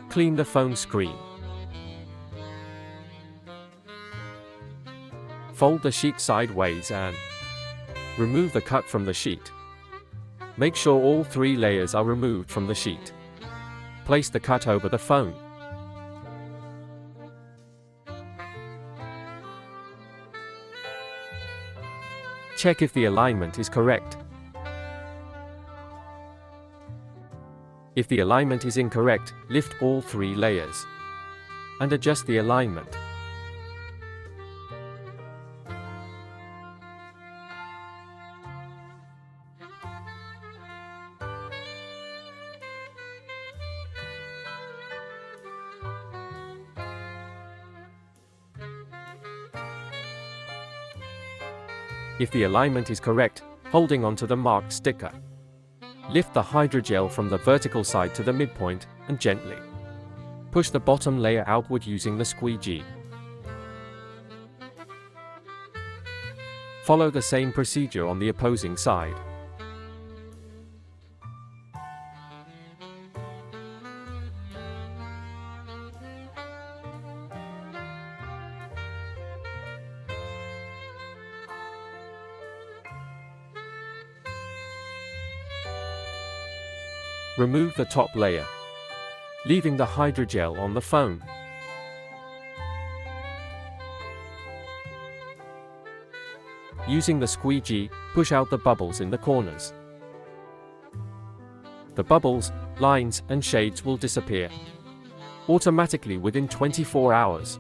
Clean the phone screen. Fold the sheet sideways and remove the cut from the sheet. Make sure all 3 layers are removed from the sheet. Place the cut over the phone. Check if the alignment is correct. If the alignment is incorrect, lift all 3 layers and adjust the alignment. If the alignment is correct, holding onto the marked sticker, lift the hydrogel from the vertical side to the midpoint and gently push the bottom layer outward using the squeegee. Follow the same procedure on the opposing side. Remove the top layer, leaving the hydrogel on the phone. Using the squeegee, push out the bubbles in the corners. The bubbles, lines, and shades will disappear automatically within 24 hours.